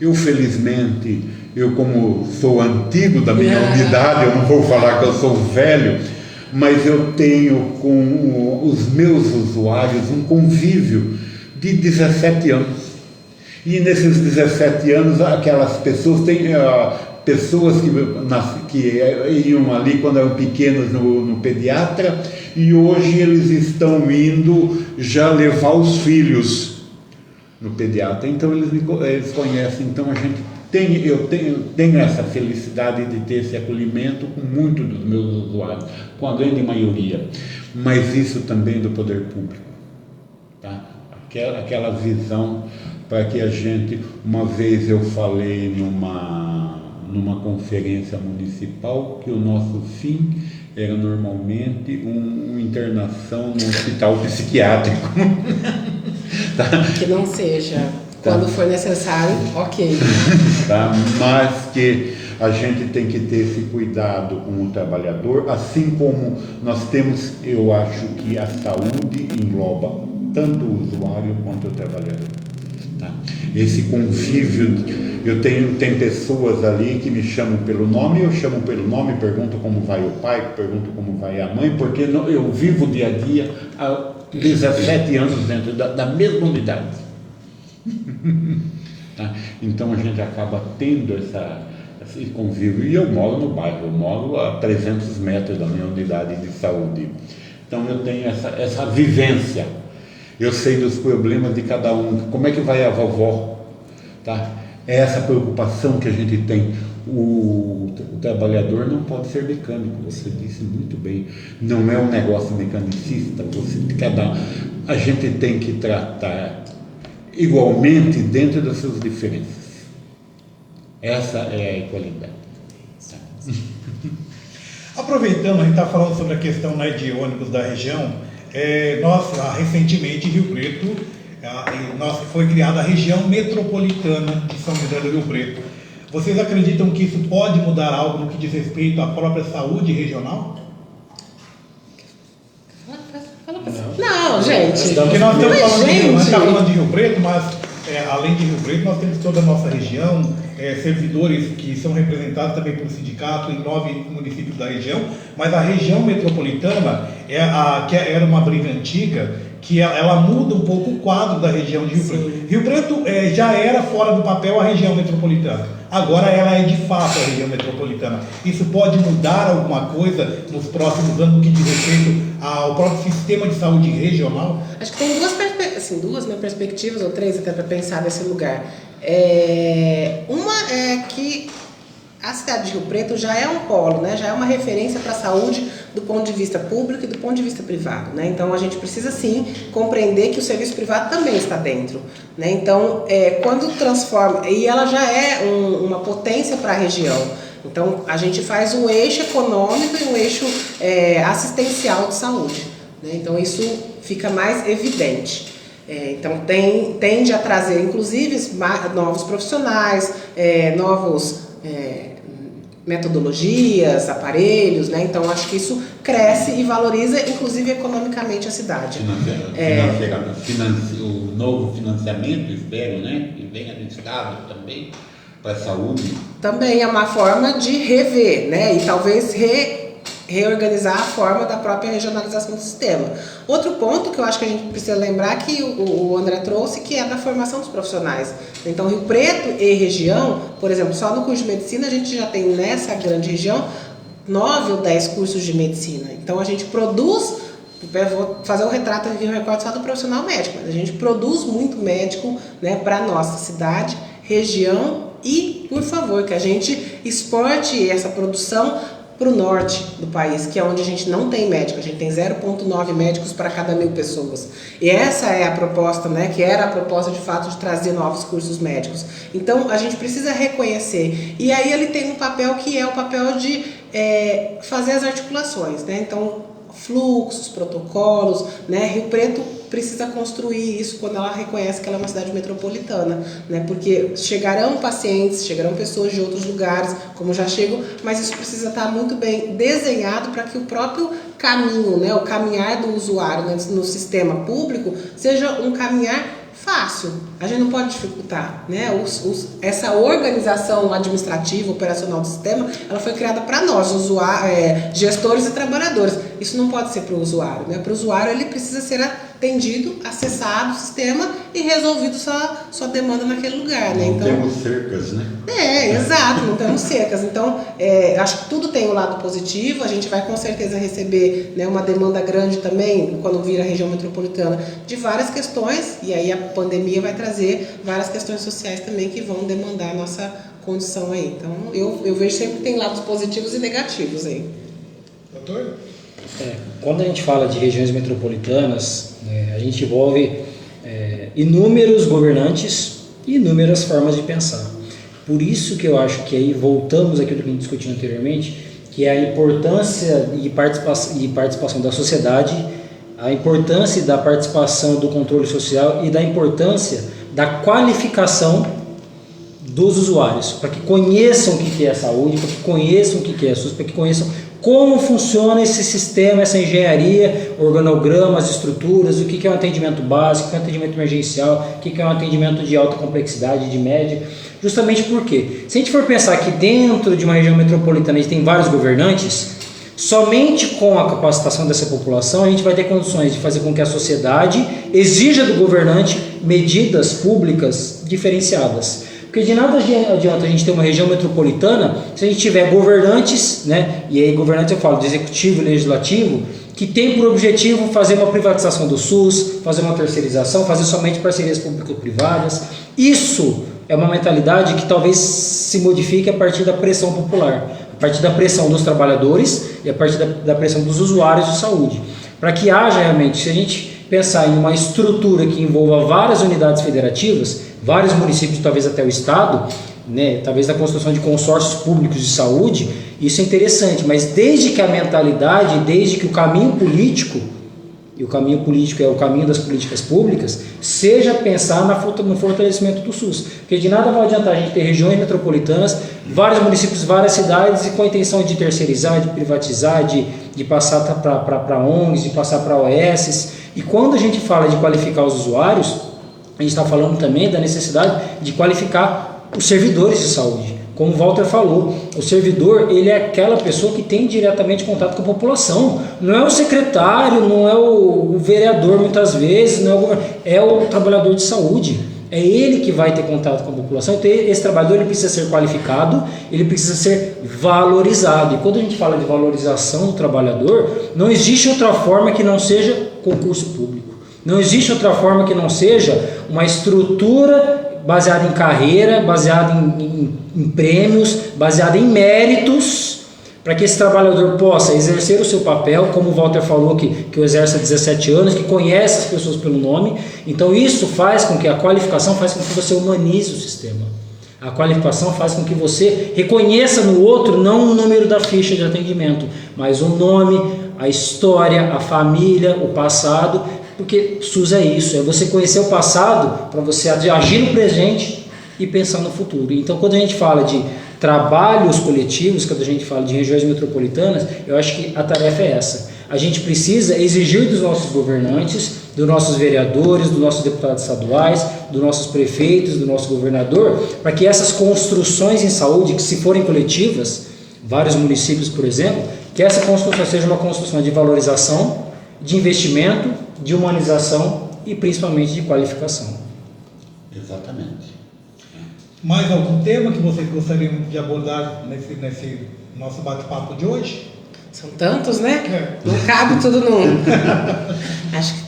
Eu, felizmente, como sou antigo da minha unidade, eu não vou falar que eu sou velho, mas eu tenho com os meus usuários um convívio de 17 anos. E nesses 17 anos, aquelas pessoas têm... pessoas que iam ali quando eram pequenos no pediatra, e hoje eles estão indo já levar os filhos no pediatra. Então eles conhecem. Então eu tenho essa felicidade de ter esse acolhimento com muitos dos meus usuários, com a grande maioria, mas isso também do poder público, tá? Aquela visão para que a gente... Uma vez eu falei numa conferência municipal que o nosso fim era normalmente uma internação no hospital psiquiátrico. Tá?
Que não seja, quando for necessário, ok.
Tá? Mas que a gente tem que ter esse cuidado com o trabalhador, assim como nós temos, eu acho que a saúde engloba tanto o usuário quanto o trabalhador. Tá? Esse convívio, tem pessoas ali que me chamam pelo nome, eu chamo pelo nome, pergunto como vai o pai, pergunto como vai a mãe, porque eu vivo o dia a dia há 17 anos dentro da mesma unidade. Tá? Então a gente acaba tendo esse convívio, e eu moro no bairro, eu moro a 300 metros da minha unidade de saúde. Então eu tenho essa vivência. Eu sei dos problemas de cada um. Como é que vai a vovó? Tá? É essa preocupação que a gente tem. O trabalhador não pode ser mecânico, você disse muito bem. Não é um negócio mecanicista. A gente tem que tratar igualmente dentro das suas diferenças. Essa é a igualdade. Tá?
Aproveitando, a gente está falando sobre a questão de ônibus da região. Nós, recentemente, em Rio Preto, foi criada a região metropolitana de São José do Rio Preto. Vocês acreditam que isso pode mudar algo no que diz respeito à própria saúde regional?
Fala gente.
Porque nós estamos
Mas,
falando,
gente.
nós estamos falando de Rio Preto, mas além de Rio Preto, nós temos toda a nossa região, servidores que são representados também por sindicato em 9 municípios da região, mas a região metropolitana que era uma briga antiga, que ela muda um pouco o quadro da região de Rio Preto. Rio Preto já era fora do papel a região metropolitana. Agora ela é de fato a região metropolitana. Isso pode mudar alguma coisa nos próximos anos no que diz respeito ao próprio sistema de saúde regional?
Acho que tem duas perspectivas, ou 3 até para pensar nesse lugar. Uma é que a cidade de Rio Preto já é um polo, né? Já é uma referência para a saúde do ponto de vista público e do ponto de vista privado, né? Então a gente precisa sim compreender que o serviço privado também está dentro, né? Então quando transforma, e ela já é uma potência para a região, então a gente faz um eixo econômico e um eixo assistencial de saúde, né? Então isso fica mais evidente. Então tende a trazer inclusive novos profissionais, novos metodologias, aparelhos, né? Então acho que isso cresce e valoriza inclusive economicamente a cidade.
O novo financiamento, espero, né? Que venha do Estado também para a saúde.
Também é uma forma de rever, né? E talvez reorganizar a forma da própria regionalização do sistema. Outro ponto que eu acho que a gente precisa lembrar que o André trouxe, que é da formação dos profissionais. Então, Rio Preto e região, por exemplo, só no curso de medicina a gente já tem nessa grande região 9 ou 10 cursos de medicina. Então, a gente produz, vou fazer um retrato aqui, um recorte só do profissional médico, mas a gente produz muito médico, né, para a nossa cidade, região e, por favor, que a gente exporte essa produção para o norte do país, que é onde a gente não tem médico, a gente tem 0,9 médicos para cada 1.000 pessoas. E essa é a proposta, né, que era a proposta de fato de trazer novos cursos médicos. Então a gente precisa reconhecer. E aí ele tem um papel que é o papel de fazer as articulações, né? Então fluxos, protocolos, né? Rio Preto precisa construir isso quando ela reconhece que ela é uma cidade metropolitana, né? Porque chegarão pacientes, chegarão pessoas de outros lugares, como já chegam, mas isso precisa estar muito bem desenhado para que o próprio caminho, né? O caminhar do usuário, né, no sistema público seja um caminhar fácil. A gente não pode dificultar, né? Essa organização administrativa, operacional do sistema, ela foi criada para nós, gestores e trabalhadores. Isso não pode ser para o usuário, né? Para o usuário, ele precisa ser atendido, acessado o sistema e resolvido sua demanda naquele lugar, né?
Não temos cercas, né?
Exato, não temos cercas. Então, acho que tudo tem um lado positivo. A gente vai com certeza receber, né, uma demanda grande também, quando vir a região metropolitana, de várias questões, e aí a pandemia vai trazer várias questões sociais também que vão demandar a nossa condição aí. Então, eu vejo sempre que tem lados positivos e negativos aí.
Doutor?
Quando a gente fala de regiões metropolitanas, a gente envolve inúmeros governantes e inúmeras formas de pensar. Por isso que eu acho que aí voltamos àquilo que a gente discutiu anteriormente, que é a importância e participação da sociedade, a importância da participação do controle social e da importância da qualificação dos usuários, para que conheçam o que é a saúde, para que conheçam o que é a SUS, para que conheçam como funciona esse sistema, essa engenharia, organogramas, estruturas, o que é um atendimento básico, o que é um atendimento emergencial, o que é um atendimento de alta complexidade, de média. Justamente porque, se a gente for pensar que dentro de uma região metropolitana a gente tem vários governantes, somente com a capacitação dessa população a gente vai ter condições de fazer com que a sociedade exija do governante medidas públicas diferenciadas. Porque de nada adianta a gente ter uma região metropolitana se a gente tiver governantes, né? E aí governantes eu falo de executivo e legislativo, que tem por objetivo fazer uma privatização do SUS, fazer uma terceirização, fazer somente parcerias público-privadas. Isso é uma mentalidade que talvez se modifique a partir da pressão popular, a partir da pressão dos trabalhadores e a partir da pressão dos usuários de saúde. Para que haja realmente, se a gente pensar em uma estrutura que envolva várias unidades federativas, vários municípios, talvez até o estado, né, talvez da construção de consórcios públicos de saúde, isso é interessante, mas desde que a mentalidade, desde que o caminho político, e o caminho político é o caminho das políticas públicas, seja pensar no fortalecimento do SUS. Porque de nada vai adiantar a gente ter regiões metropolitanas, vários municípios, várias cidades, e com a intenção de terceirizar, de privatizar, de passar para ONGs, de passar para OS, E quando a gente fala de qualificar os usuários, a gente está falando também da necessidade de qualificar os servidores de saúde. Como o Walter falou, o servidor, ele é aquela pessoa que tem diretamente contato com a população. Não é o secretário, não é o vereador muitas vezes, não é o trabalhador de saúde. É ele que vai ter contato com a população. Então esse trabalhador ele precisa ser qualificado, ele precisa ser valorizado. E quando a gente fala de valorização do trabalhador, não existe outra forma que não seja concurso público. Não existe outra forma que não seja uma estrutura baseada em carreira, baseada em prêmios, baseada em méritos, para que esse trabalhador possa exercer o seu papel, como o Walter falou, que o exerce há 17 anos, que conhece as pessoas pelo nome. Então isso faz com que a qualificação faz com que você humanize o sistema. A qualificação faz com que você reconheça no outro não o número da ficha de atendimento, mas o nome, a história, a família, o passado, porque SUS é isso, é você conhecer o passado para você agir no presente e pensar no futuro. Então quando a gente fala de trabalhos coletivos, quando a gente fala de regiões metropolitanas, eu acho que a tarefa é essa. A gente precisa exigir dos nossos governantes, dos nossos vereadores, dos nossos deputados estaduais, dos nossos prefeitos, do nosso governador, para que essas construções em saúde, que se forem coletivas, vários municípios, por exemplo, que essa construção seja uma construção de valorização, de investimento, de humanização e principalmente de qualificação.
Exatamente.
Mais algum tema que vocês gostariam de abordar nesse nosso bate-papo de hoje?
São tantos, né? Não cabe tudo num. Acho que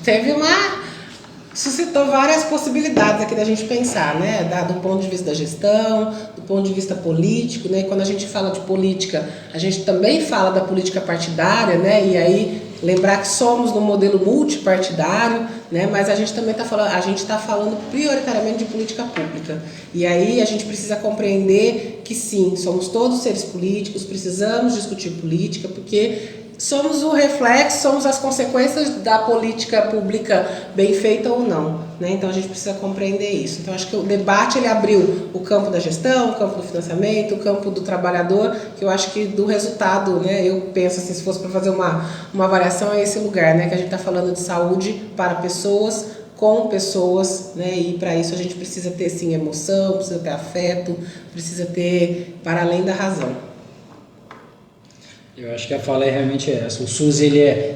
suscitou várias possibilidades aqui da gente pensar, né? Do ponto de vista da gestão, do ponto de vista político, né? Quando a gente fala de política, a gente também fala da política partidária, né? E aí lembrar que somos no modelo multipartidário, né? Mas a gente também está falando prioritariamente de política pública. E aí a gente precisa compreender que sim, somos todos seres políticos, precisamos discutir política, porque somos o reflexo, somos as consequências da política pública bem feita ou não, né? Então a gente precisa compreender isso. Então acho que o debate ele abriu o campo da gestão, o campo do financiamento, o campo do trabalhador, que eu acho que do resultado, né? Eu penso assim, se fosse para fazer uma avaliação, é esse lugar, né? Que a gente está falando de saúde para pessoas, com pessoas, né? E para isso a gente precisa ter sim emoção, precisa ter afeto, precisa ter para além da razão.
Eu acho que a fala é realmente essa. O SUS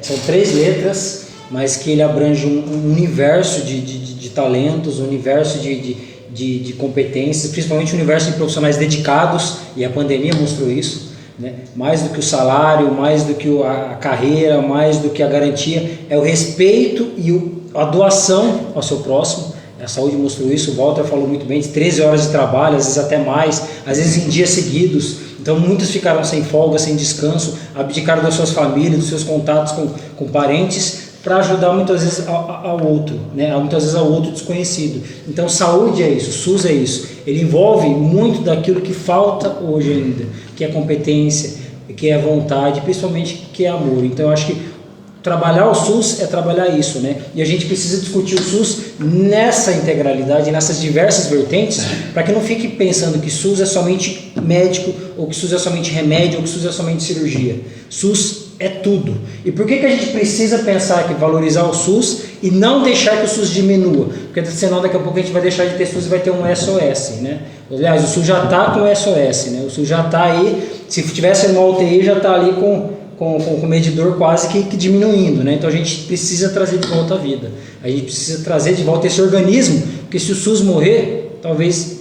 são 3 letras, mas que ele abrange um universo de talentos, um universo de competências, principalmente um universo de profissionais dedicados, e a pandemia mostrou isso, né? Mais do que o salário, mais do que a carreira, mais do que a garantia, é o respeito e a doação ao seu próximo. A saúde mostrou isso, o Walter falou muito bem, de 13 horas de trabalho, às vezes até mais, às vezes em dias seguidos. Então muitos ficaram sem folga, sem descanso, abdicaram das suas famílias, dos seus contatos com parentes, para ajudar muitas vezes ao outro, né? Muitas vezes ao outro desconhecido. Então saúde é isso, SUS é isso. Ele envolve muito daquilo que falta hoje ainda, que é competência, que é vontade, principalmente que é amor. Então eu acho que trabalhar o SUS é trabalhar isso, né? E a gente precisa discutir o SUS nessa integralidade, nessas diversas vertentes, para que não fique pensando que SUS é somente médico, ou que SUS é somente remédio, ou que SUS é somente cirurgia. SUS é tudo. E por que a gente precisa pensar que valorizar o SUS e não deixar que o SUS diminua? Porque senão daqui a pouco a gente vai deixar de ter SUS e vai ter um SOS, né? Aliás, o SUS já está com SOS, né? O SUS já está aí, se tivesse uma UTI já está ali com o medidor quase que diminuindo, né? Então a gente precisa trazer de volta a vida, a gente precisa trazer de volta esse organismo, porque se o SUS morrer, talvez,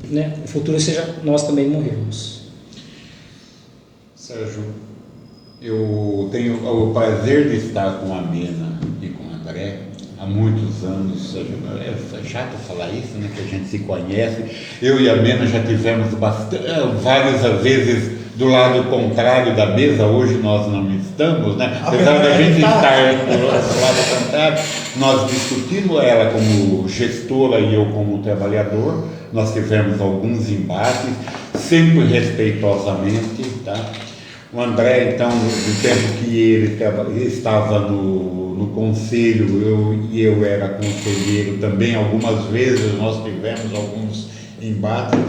né, o futuro seja nós também morrermos.
Sérgio, eu tenho o prazer de estar com a Mena e com o André há muitos anos. É chato falar isso, né, que a gente se conhece. Eu e a Mena já tivemos várias vezes do lado contrário da mesa. Hoje nós não estamos, né? Apesar da gente estar do lado contrário, nós discutimos, ela como gestora e eu como trabalhador. Nós tivemos alguns embates, sempre respeitosamente, tá? O André, então, do tempo que ele estava no conselho, eu era conselheiro também, algumas vezes nós tivemos alguns embates,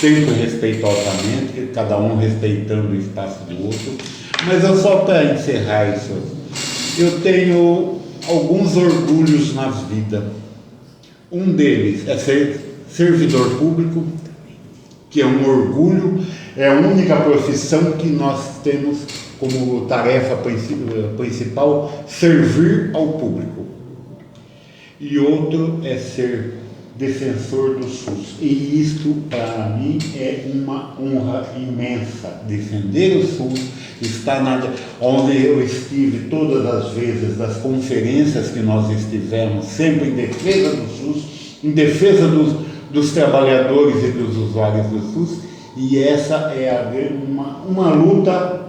sempre respeitosamente, cada um respeitando o espaço do outro. Mas eu só para encerrar isso, eu tenho alguns orgulhos na vida. Um deles é ser servidor público, que é um orgulho, é a única profissão que nós temos como tarefa principal servir ao público. E outro é ser defensor do SUS. E isto, para mim, é uma honra imensa. Defender o SUS, estar onde eu estive todas as vezes das conferências que nós estivemos, sempre em defesa do SUS, em defesa dos trabalhadores e dos usuários do SUS, e essa é uma luta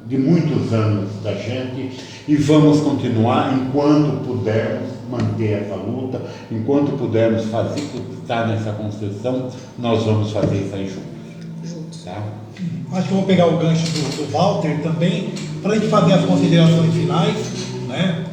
de muitos anos da gente, e vamos continuar enquanto pudermos manter essa luta, enquanto pudermos estar nessa construção, nós vamos fazer isso aí juntos. Tá?
Acho que eu vou pegar o gancho do Walter também, para a gente fazer as considerações finais, né?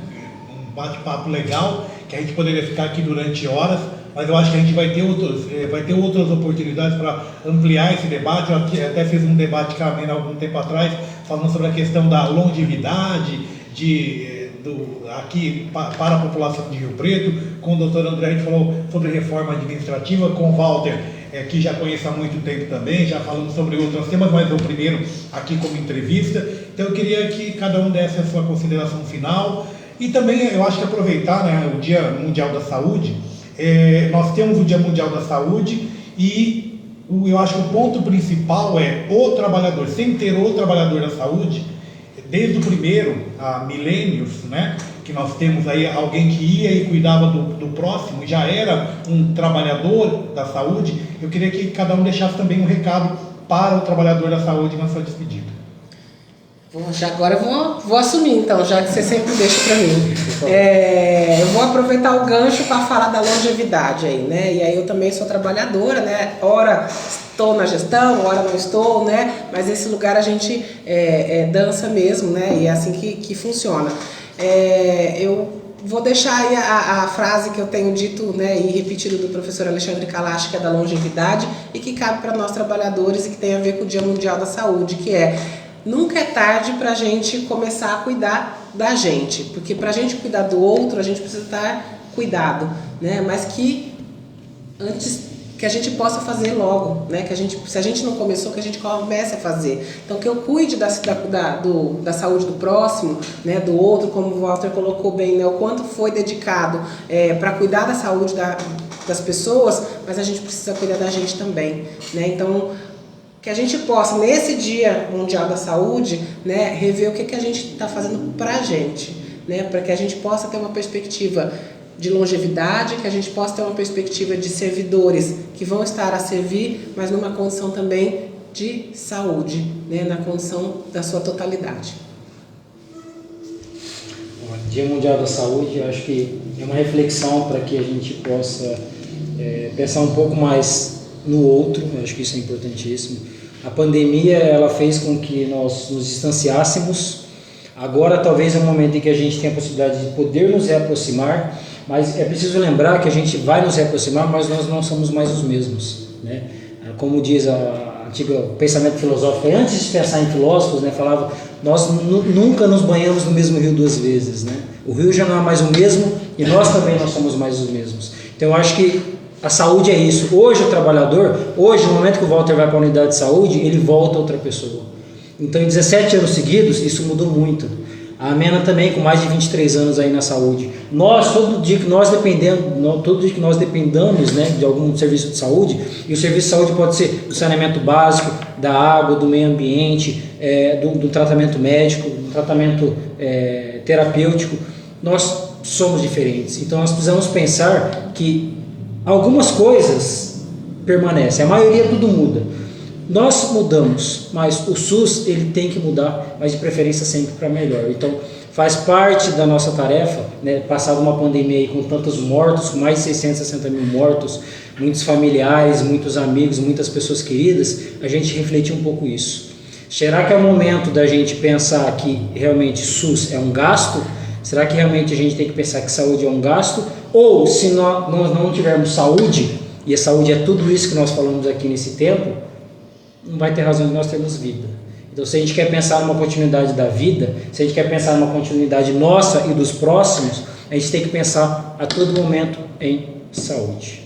Um bate-papo legal, que a gente poderia ficar aqui durante horas, mas eu acho que a gente vai ter outras oportunidades para ampliar esse debate. Eu até fiz um debate com a Amena há algum tempo atrás, falando sobre a questão da longevidade, aqui para a população de Rio Preto. Com o doutor André a gente falou sobre reforma administrativa, com o Walter, que já conheço há muito tempo também, já falamos sobre outros temas, mas o primeiro aqui como entrevista. Então eu queria que cada um desse a sua consideração final, e também eu acho que aproveitar, né, o Dia Mundial da Saúde. Nós temos o Dia Mundial da Saúde, e eu acho que o ponto principal é o trabalhador. Sem ter o trabalhador da saúde, desde o primeiro, há milênios, né, que nós temos aí alguém que ia e cuidava do próximo, já era um trabalhador da saúde. Eu queria que cada um deixasse também um recado para o trabalhador da saúde na sua despedida.
Agora eu vou assumir, então, já que você sempre deixa para mim. Eu vou aproveitar o gancho para falar da longevidade aí, né? E aí eu também sou trabalhadora, né? Ora estou na gestão, ora não estou, né? Mas esse lugar a gente dança mesmo, né? E é assim que funciona. Eu vou deixar aí a frase que eu tenho dito, né, e repetido do professor Alexandre Kalash, que é da longevidade e que cabe para nós trabalhadores e que tem a ver com o Dia Mundial da Saúde, que é: nunca é tarde para a gente começar a cuidar da gente, porque para a gente cuidar do outro, a gente precisa estar cuidado, né? Mas que antes que a gente possa fazer logo, né? Se a gente não começou, que a gente comece a fazer. Então, que eu cuide da saúde do próximo, né? Do outro, como o Walter colocou bem, né? O quanto foi dedicado para cuidar da saúde das pessoas, mas a gente precisa cuidar da gente também, né? Então, que a gente possa, nesse Dia Mundial da Saúde, né, rever o que a gente está fazendo para a gente, né, para que a gente possa ter uma perspectiva de longevidade, que a gente possa ter uma perspectiva de servidores que vão estar a servir, mas numa condição também de saúde, né, na condição da sua totalidade.
O Dia Mundial da Saúde, eu acho que é uma reflexão para que a gente possa pensar um pouco mais no outro. Eu acho que isso é importantíssimo. A pandemia, ela fez com que nós nos distanciássemos. Agora talvez é um momento em que a gente tem a possibilidade de poder nos reaproximar, mas é preciso lembrar que a gente vai nos reaproximar, mas nós não somos mais os mesmos, né? Como diz a antiga pensamento filosófico, antes de pensar em filósofos, né, falava: nós nunca nos banhamos no mesmo rio duas vezes, né? O rio já não é mais o mesmo e nós também não somos mais os mesmos. Então eu acho que a saúde é isso. Hoje o trabalhador, no momento que o Walter vai para a unidade de saúde, ele volta outra pessoa. Então em 17 anos seguidos, isso mudou muito. A Amena também, com mais de 23 anos aí na saúde. Todo dia que nós dependamos, né, de algum serviço de saúde, e o serviço de saúde pode ser do saneamento básico, da água, do meio ambiente, do tratamento médico, do tratamento terapêutico, nós somos diferentes. Então nós precisamos pensar que algumas coisas permanecem, a maioria tudo muda. Nós mudamos, mas o SUS ele tem que mudar, mas de preferência sempre para melhor. Então faz parte da nossa tarefa, né, passar uma pandemia aí com tantos mortos, com mais de 660 mil mortos, muitos familiares, muitos amigos, muitas pessoas queridas, a gente refletir um pouco isso. Será que é o momento da gente pensar que realmente SUS é um gasto? Será que realmente a gente tem que pensar que saúde é um gasto? Ou se nós não tivermos saúde, e a saúde é tudo isso que nós falamos aqui nesse tempo, não vai ter razão de nós termos vida. Então, se a gente quer pensar numa continuidade da vida, se a gente quer pensar numa continuidade nossa e dos próximos, a gente tem que pensar a todo momento em saúde.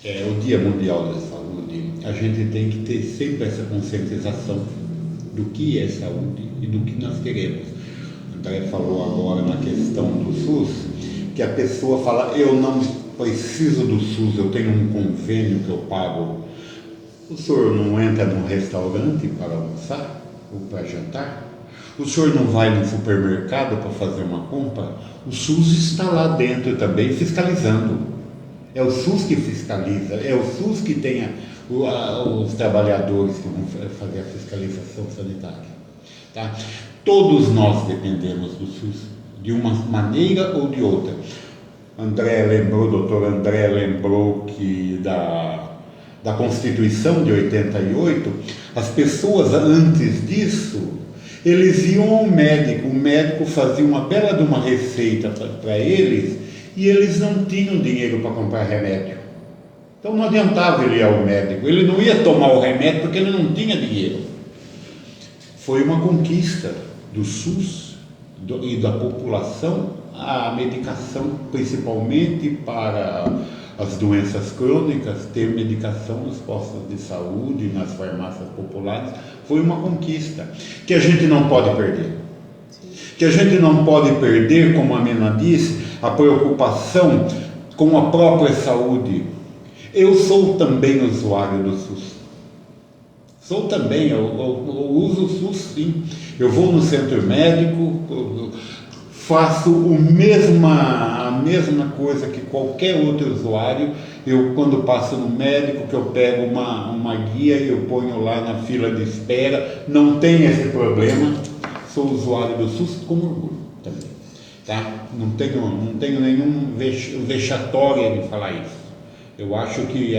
O Dia Mundial da Saúde, a gente tem que ter sempre essa conscientização do que é saúde e do que nós queremos. O André falou agora na questão do SUS, que a pessoa fala, eu não preciso do SUS, eu tenho um convênio que eu pago. O senhor não entra num restaurante para almoçar ou para jantar? O senhor não vai no supermercado para fazer uma compra? O SUS está lá dentro também fiscalizando. É o SUS que fiscaliza, é o SUS que tem os trabalhadores que vão fazer a fiscalização sanitária. Tá? Todos nós dependemos do SUS, de uma maneira ou de outra. O doutor André lembrou que da Constituição de 88, as pessoas antes disso, eles iam ao médico, o médico fazia uma bela de uma receita para eles, e eles não tinham dinheiro para comprar remédio. Então não adiantava ele ir ao médico, ele não ia tomar o remédio porque ele não tinha dinheiro. Foi uma conquista do SUS e da população a medicação, principalmente para as doenças crônicas, ter medicação nos postos de saúde, nas farmácias populares, foi uma conquista que a gente não pode perder. Que a gente não pode perder, como a Mena disse, a preocupação com a própria saúde. Eu sou também usuário do SUS. Sou também, eu uso o SUS sim. Eu vou no centro médico, faço a mesma coisa que qualquer outro usuário. Eu, quando passo no médico, que eu pego uma guia e eu ponho lá na fila de espera, não tem esse problema. Sou usuário do SUS com orgulho também. Tá? Não tenho nenhum vexatória de falar isso. Eu acho que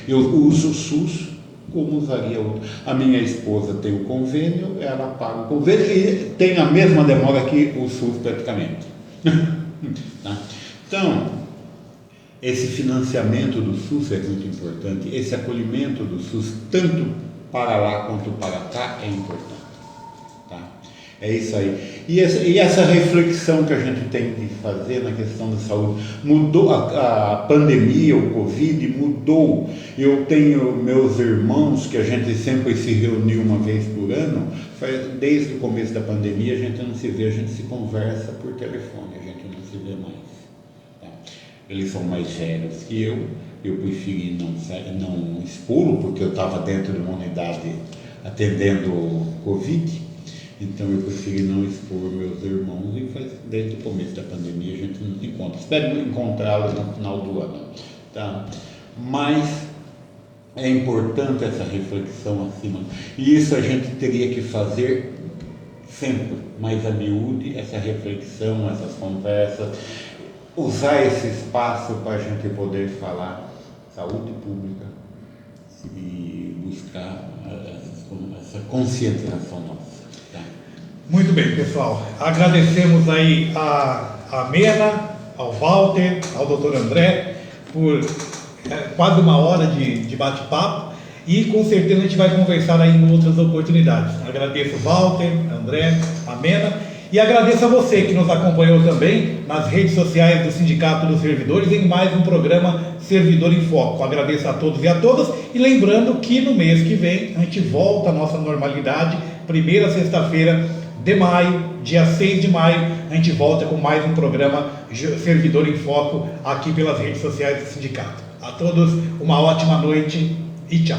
eu uso o SUS como usaria outro. A minha esposa tem o convênio, ela paga o convênio e tem a mesma demora que o SUS praticamente. Tá? Então, esse financiamento do SUS é muito importante, esse acolhimento do SUS, tanto para lá quanto para cá, é importante. Tá? É isso aí. E essa reflexão que a gente tem de fazer na questão da saúde, mudou a pandemia, o Covid mudou. Eu tenho meus irmãos que a gente sempre se reuniu uma vez por ano, desde o começo da pandemia a gente não se vê, a gente se conversa por telefone, a gente não se vê mais. Tá? Eles são mais velhos que eu preferi não expô-lo, porque eu estava dentro de uma unidade atendendo o Covid. Então eu preferi não expor meus irmãos e desde o começo da pandemia a gente não se encontra. Espero encontrá-los no final do ano. Tá? Mas é importante essa reflexão acima. E isso a gente teria que fazer sempre, mais a miúde, essa reflexão, essas conversas, usar esse espaço para a gente poder falar saúde pública e buscar essa conscientização nossa.
Muito bem, pessoal. Agradecemos aí a Mena, ao Walter, ao Dr. André, por quase uma hora de bate-papo e com certeza a gente vai conversar aí em outras oportunidades. Agradeço o Walter, André, a Mena e agradeço a você que nos acompanhou também nas redes sociais do Sindicato dos Servidores em mais um programa Servidor em Foco. Agradeço a todos e a todas e lembrando que no mês que vem a gente volta à nossa normalidade, primeira sexta-feira de maio, dia 6 de maio, a gente volta com mais um programa Servidor em Foco aqui pelas redes sociais do sindicato. A todos uma ótima noite e tchau.